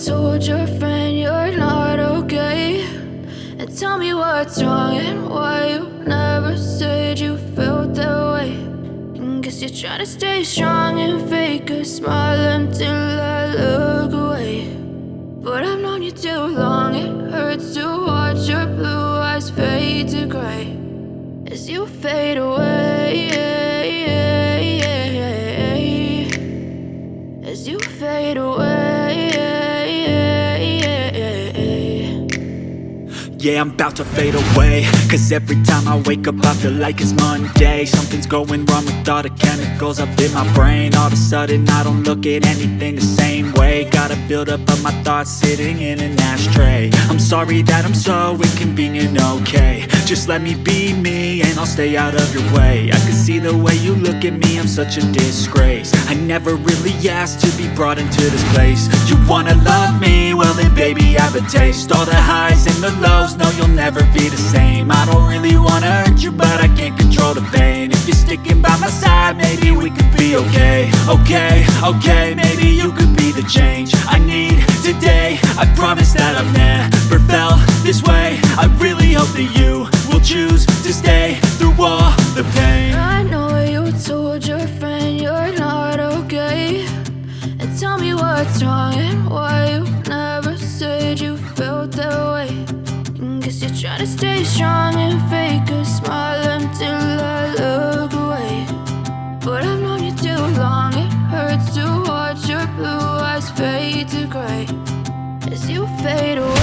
told your friend you're not okay, and tell me what's wrong and why you never said you felt that way. And guess you're trying to stay strong and fake a smile until I look away. But I've known you too long, it hurts to watch your blue eyes fade to gray as you fade away, as you fade away. Yeah, I'm about to fade away, cause every time I wake up I feel like it's Monday. Something's going wrong with all the chemicals up in my brain. All of a sudden I don't look at anything the same way. Gotta build up of my thoughts sitting in an ashtray. I'm sorry that I'm so inconvenient, okay. Just let me be me and I'll stay out of your way. I can see the way you look at me, I'm such a disgrace. I never really asked to be brought into this place. You wanna love me? Well then baby I have a taste. All the highs and the lows, no you'll never be the same. I don't really wanna hurt you but I can't control the pain. If you're sticking by my side maybe we could be okay. Okay, maybe you could be the change I need today. I promise that I've never felt this way. I really hope that you will choose to stay through all the pain. I know you told your friend you're not okay, and tell me what's wrong and why you never said you felt that way. And guess you're trying to stay strong and fake a smile until I look away. But I've known you too long, it hurts to watch your blue eyes fade to gray as you fade away.